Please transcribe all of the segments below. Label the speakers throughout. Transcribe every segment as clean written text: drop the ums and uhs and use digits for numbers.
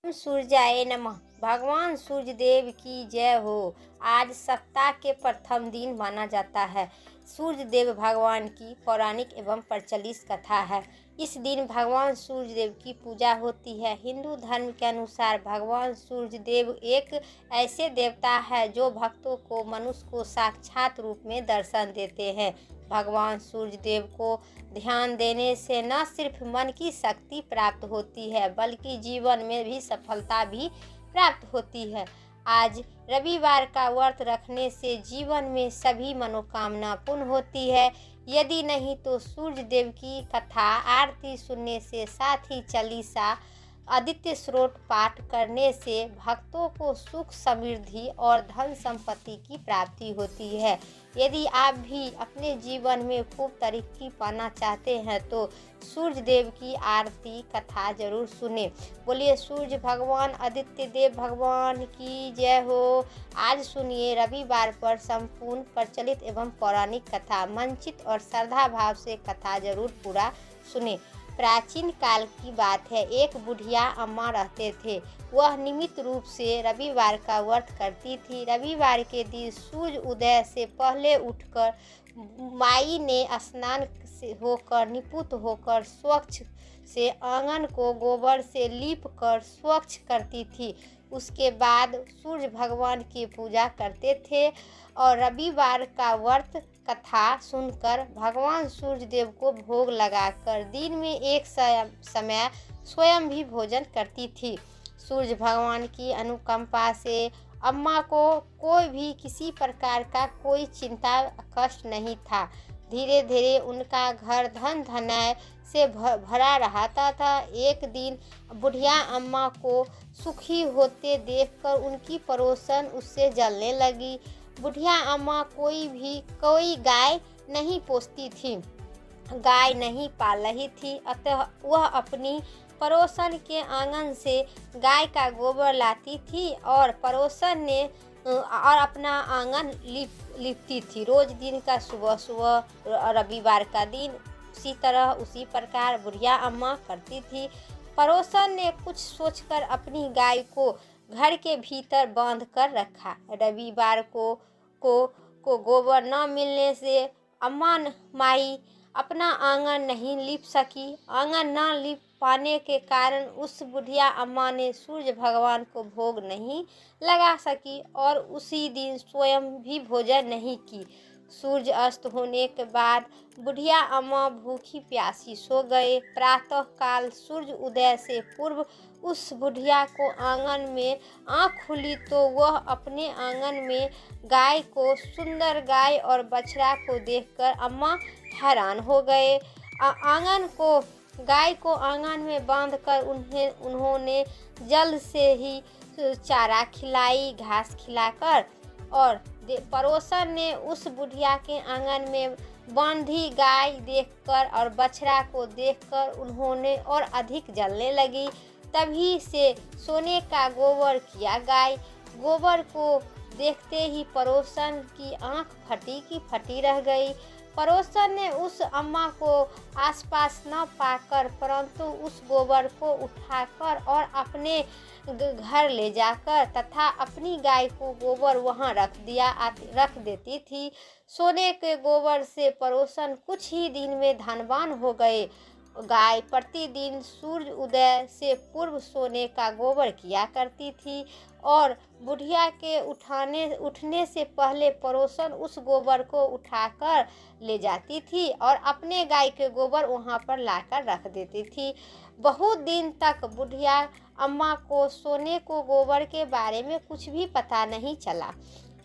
Speaker 1: सूर्याय नमः। भगवान सूर्य देव की जय हो। आज सप्ताह के प्रथम दिन माना जाता है। सूर्य देव भगवान की पौराणिक एवं प्रचलित कथा है। इस दिन भगवान सूर्य देव की पूजा होती है। हिंदू धर्म के अनुसार भगवान सूर्य देव एक ऐसे देवता है जो भक्तों को मनुष्य को साक्षात रूप में दर्शन देते हैं। भगवान सूर्य देव को ध्यान देने से न सिर्फ मन की शक्ति प्राप्त होती है बल्कि जीवन में भी सफलता भी प्राप्त होती है। आज रविवार का व्रत रखने से जीवन में सभी मनोकामना पूर्ण होती है। यदि नहीं तो सूर्य देव की कथा आरती सुनने से, साथ ही चालीसा आदित्य स्रोत पाठ करने से भक्तों को सुख, समृद्धि और धन संपत्ति की प्राप्ति होती है। यदि आप भी अपने जीवन में खूब तरक्की पाना चाहते हैं तो सूर्य देव की आरती कथा जरूर सुने। बोलिए सूर्य भगवान आदित्य देव भगवान की जय हो। आज सुनिए रविवार पर संपूर्ण प्रचलित एवं पौराणिक कथा। मंचित और श्रद्धा भाव से कथा जरूर पूरा सुने। प्राचीन काल की बात है। एक बुढ़िया अम्मा रहते थे। वह नियमित रूप से रविवार का व्रत करती थी। रविवार के दिन सूर्य उदय से पहले उठकर माई ने स्नान से होकर निपुत होकर स्वच्छ से आंगन को गोबर से लीप कर स्वच्छ करती थी। उसके बाद सूर्य भगवान की पूजा करते थे और रविवार का व्रत कथा सुनकर भगवान सूर्य देव को भोग लगाकर दिन में एक समय स्वयं भी भोजन करती थी। सूर्य भगवान की अनुकंपा से अम्मा को कोई भी किसी प्रकार का कोई चिंता कष्ट नहीं था। धीरे धीरे उनका घर धन धनाय से भरा रहता था। एक दिन बुढ़िया अम्मा को सुखी होते देखकर उनकी पड़ोसन उससे जलने लगी। बुढ़िया अम्मा कोई गाय नहीं पोसती थी, गाय नहीं पाल रही थी, अतः वह अपनी पड़ोसन के आंगन से गाय का गोबर लाती थी और पड़ोसन ने और अपना आंगन लिपती थी। रोज दिन का सुबह सुबह रविवार का दिन उसी प्रकार बुढ़िया अम्मा करती थी। पड़ोसन ने कुछ सोचकर अपनी गाय को घर के भीतर बांध कर रखा। रविवार को गोबर न मिलने से अम्मा माई अपना आंगन नहीं लीप सकी। आंगन न लीप पाने के कारण उस बुढ़िया अम्मा ने सूर्य भगवान को भोग नहीं लगा सकी और उसी दिन स्वयं भी भोजन नहीं की। सूर्य अस्त होने के बाद बुढ़िया अम्मा भूखी प्यासी सो गए। प्रातः काल सूर्य उदय से पूर्व उस बुढ़िया को आंगन में आँख खुली तो वह अपने आंगन में गाय को, सुंदर गाय और बछड़ा को देखकर अम्मा हैरान हो गए। गाय को आंगन में बांधकर उन्होंने जल्द से ही चारा खिलाई, घास खिलाकर, और पड़ोसन ने उस बुढ़िया के आंगन में बांधी गाय देखकर और बछड़ा को देखकर उन्होंने और अधिक जलने लगी। तभी से सोने का गोबर किया गाय। गोबर को देखते ही पड़ोसन की आंख फटी की फटी रह गई। पड़ोसन ने उस अम्मा को आसपास न पाकर परंतु उस गोबर को उठाकर और अपने घर ले जाकर तथा अपनी गाय को गोबर वहां रख देती थी। सोने के गोबर से पड़ोसन कुछ ही दिन में धनवान हो गए। गाय प्रतिदिन सूर्य उदय से पूर्व सोने का गोबर किया करती थी और बुढ़िया के उठने से पहले पड़ोसन उस गोबर को उठाकर ले जाती थी और अपने गाय के गोबर वहां पर लाकर रख देती थी। बहुत दिन तक बुढ़िया अम्मा को सोने को गोबर के बारे में कुछ भी पता नहीं चला।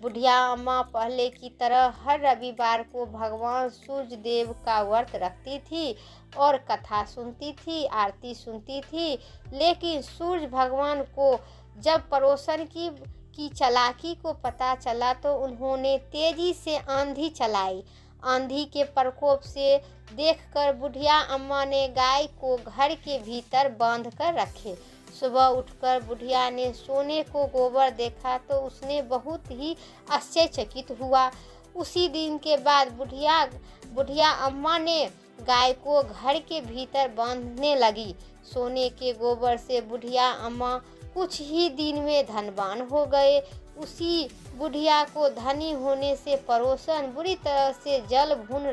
Speaker 1: बुढ़िया अम्मा पहले की तरह हर रविवार को भगवान सूर्य देव का व्रत रखती थी और कथा सुनती थी, आरती सुनती थी। लेकिन सूर्य भगवान को जब पड़ोसन की चालाकी को पता चला तो उन्होंने तेजी से आंधी चलाई। आंधी के प्रकोप से देखकर बुढ़िया अम्मा ने गाय को घर के भीतर बांध कर रखे। सुबह उठकर बुढ़िया ने सोने को गोबर देखा तो उसने बहुत ही आश्चर्यचकित हुआ। उसी दिन के बाद बुढ़िया अम्मा ने गाय को घर के भीतर बांधने लगी। सोने के गोबर से बुढ़िया अम्मा कुछ ही दिन में धनवान हो गए। उसी बुढ़िया को धनी होने से पड़ोसन बुरी तरह से जल भून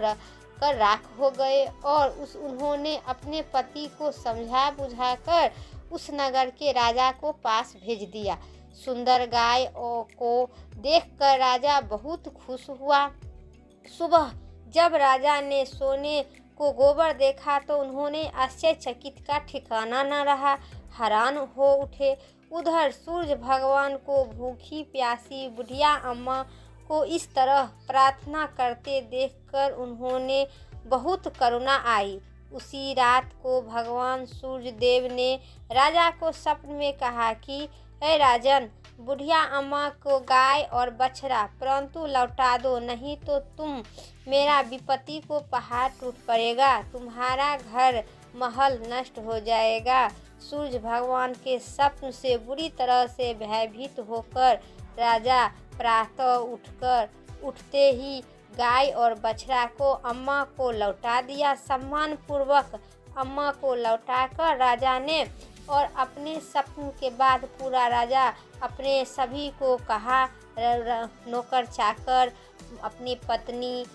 Speaker 1: कर राख हो गए और उन्होंने अपने पति को समझा बुझाकर उस नगर के राजा को पास भेज दिया। सुंदर गाय को देखकर राजा बहुत खुश हुआ। सुबह जब राजा ने सोने को गोबर देखा तो उन्होंने आश्चर्यचकित का ठिकाना न रहा, हैरान हो उठे। उधर सूरज भगवान को भूखी प्यासी बुढ़िया अम्मा को इस तरह प्रार्थना करते देखकर उन्होंने बहुत करुणा आई। उसी रात को भगवान सूर्य देव ने राजा को स्वप्न में कहा कि हे राजन, बुढ़िया अम्मा को गाय और बछड़ा परंतु लौटा दो, नहीं तो तुम मेरा विपत्ति को पहाड़ टूट पड़ेगा, तुम्हारा घर महल नष्ट हो जाएगा। सूर्य भगवान के स्वप्न से बुरी तरह से भयभीत होकर राजा प्रातः उठते ही गाय और बछड़ा को अम्मा को लौटा दिया। सम्मान पूर्वक अम्मा को लौटाकर राजा ने और अपने स्वप्न के बाद पूरा राजा अपने सभी को कहा, नौकर चाकर, अपनी पत्नी,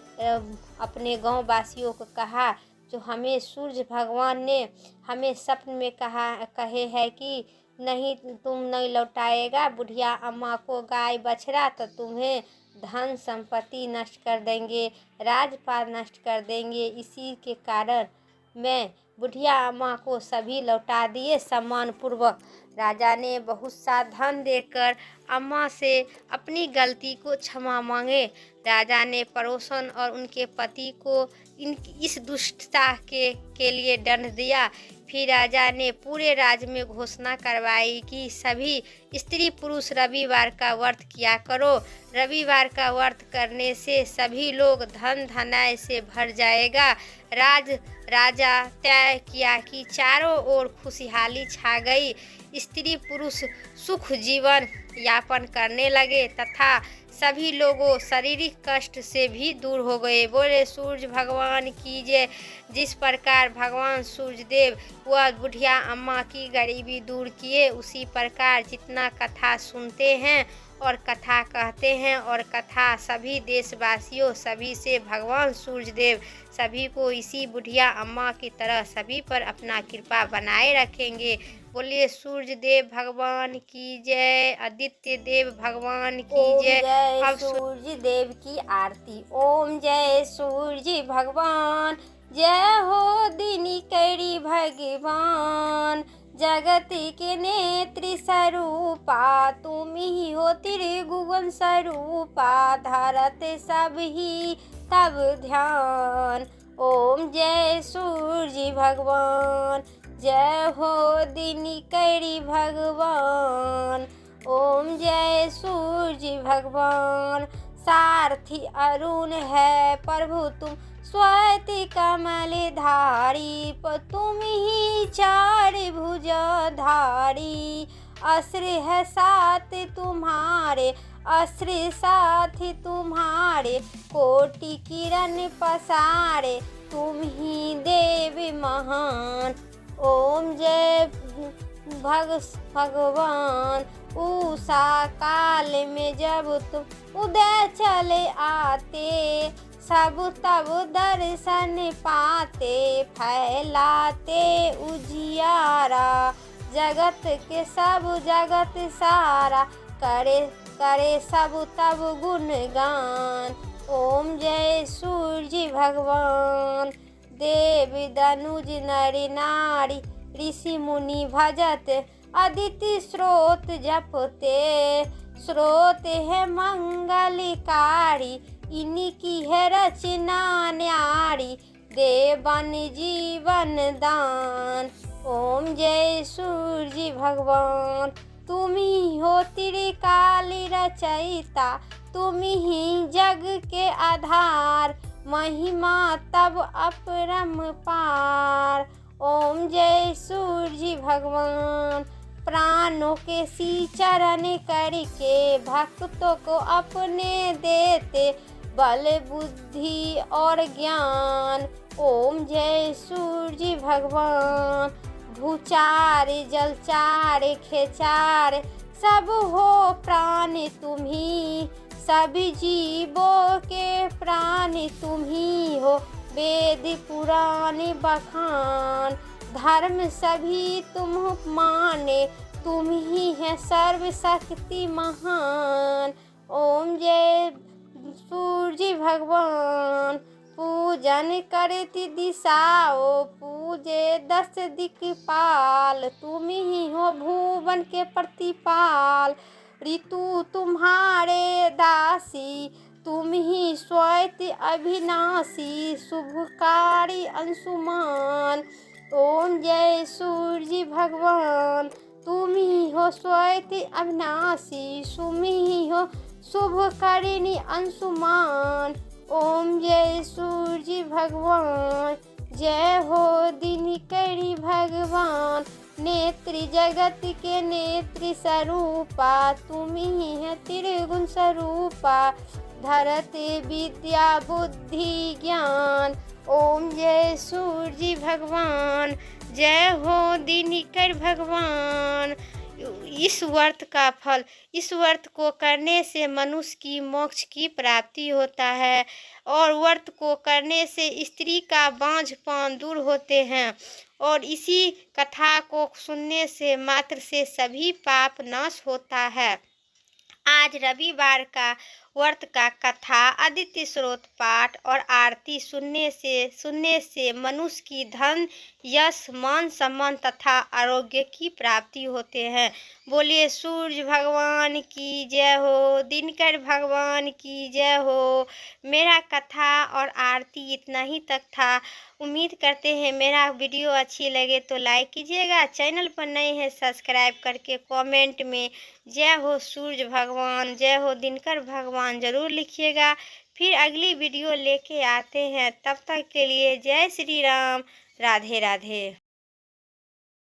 Speaker 1: अपने गांव वासियों को कहा, जो हमें सूर्य भगवान ने हमें स्वप्न में कहे है कि नहीं, तुम नहीं लौटाएगा बुढ़िया अम्मा को गाय बछड़ा तो तुम्हें धन संपत्ति नष्ट कर देंगे, राजपाट नष्ट कर देंगे। इसी के कारण मैं बुढ़िया अम्मा को सभी लौटा दिए सम्मान पूर्वक। राजा ने बहुत सा धन देकर अम्मा से अपनी गलती को क्षमा मांगे। राजा ने पड़ोसन और उनके पति को इस दुष्टता के लिए दंड दिया। फिर राजा ने पूरे राज्य में घोषणा करवाई कि सभी स्त्री पुरुष रविवार का व्रत किया करो। रविवार का व्रत करने से सभी लोग धन धनाय से भर जाएगा। राजा तय किया कि चारों ओर खुशहाली छा गई। स्त्री पुरुष सुख जीवन यापन करने लगे तथा सभी लोगों शारीरिक कष्ट से भी दूर हो गए। बोले सूर्य भगवान की जय। जिस प्रकार भगवान सूर्य देव वह बुढ़िया अम्मा की गरीबी दूर किए, उसी प्रकार जितना कथा सुनते हैं और कथा कहते हैं और कथा सभी देशवासियों सभी से भगवान सूर्य देव सभी को इसी बुढ़िया अम्मा की तरह सभी पर अपना कृपा बनाए रखेंगे। बोलिए सूर्य देव भगवान की जय, आदित्य देव भगवान की जय। अब सूर्य देव की आरती। ओम जय सूर्य भगवान, जय हो दिनकरी भगवान, जगत के नेत्र स्वरूपा, तुम ही हो त्रिभुवन स्वरूपा, धरत सब ही तब ध्यान। ओम जय सूर्य भगवान, जय हो दिनकरी भगवान। ओम जय सूर्य भगवान, सारथी अरुण है प्रभु तुम, श्वेत कमल धारी, तुम ही चार भुजधारी, अस्त्र है साथ तुम्हारे, अस्त्र साथ तुम्हारे, कोटि किरण पसारे, तुम ही देव महान। ओम जय भगवान, उषा काल में जब तुम उदय चले आते, सब तब दर्शन पाते, फैलाते उजियारा, जगत के सब जगत सारा, करे सब तब गुणगान। ओम जय सूर्य भगवान, देव दनुज नर नारी, ऋषि मुनि भजत, अदिति स्रोत जपते, स्रोत है मंगलकारी, इनकी है रचना न्यारी, देवन जीवन दान। ओम जय सूर्य भगवान, तुम ही हो त्रिकाली रचयिता, तुम ही जग के आधार, महिमा तब अपरंपार। ओम जय सूर्य भगवान, प्राणों के सी चरण करके भक्तों को अपने देते, बल बुद्धि और ज्ञान। ओम जय सूर्य भगवान, भूचार जलचार खेचार सब हो प्राण तुम्ही, सभी जीवों के प्राण तुम्ही हो। वेद पुराण बखान धर्म सभी तुम माने, तुम ही है सर्वशक्ति महान। ओम जय सूर्य भगवान, पूजन करती दिशाओ पूजे 10 दिक्पाल, तुम ही हो भुवन के प्रतिपाल। ऋतु तुम्हारे दासी, तुम ही स्वयं अविनाशी, शुभकारी अंशुमान। ओम जय सूर्य भगवान, तुम ही हो स्वयं अविनाशी, तुम ही हो शुभकारिणी अंशुमान। ओम जय सूर्य भगवान, जय हो दिनकरी भगवान। नेत्री जगत के नेत्री स्वरूपा, तुम ही है त्रिगुण स्वरूपा। धरती विद्या बुद्धि ज्ञान, ओम जय सूर्य भगवान, जय हो दिनकर भगवान। इस व्रत का फल, इस व्रत को करने से मनुष्य की मोक्ष की प्राप्ति होता है और व्रत को करने से स्त्री का बांझपन दूर होते हैं और इसी कथा को सुनने से मात्र से सभी पाप नाश होता है। आज रविवार का व्रत का कथा आदित्य स्रोत पाठ और आरती सुनने से मनुष्य की धन यश मान सम्मान तथा आरोग्य की प्राप्ति होते हैं। बोलिए सूर्य भगवान की जय हो, दिनकर भगवान की जय हो। मेरा कथा और आरती इतना ही तक था। उम्मीद करते हैं मेरा वीडियो अच्छी लगे तो लाइक कीजिएगा, चैनल पर नए हैं सब्सक्राइब करके कमेंट में जय हो सूर्य भगवान, जय हो दिनकर भगवान ज़रूर लिखिएगा। फिर अगली वीडियो लेके आते हैं, तब तक के लिए जय श्री राम, राधे राधे।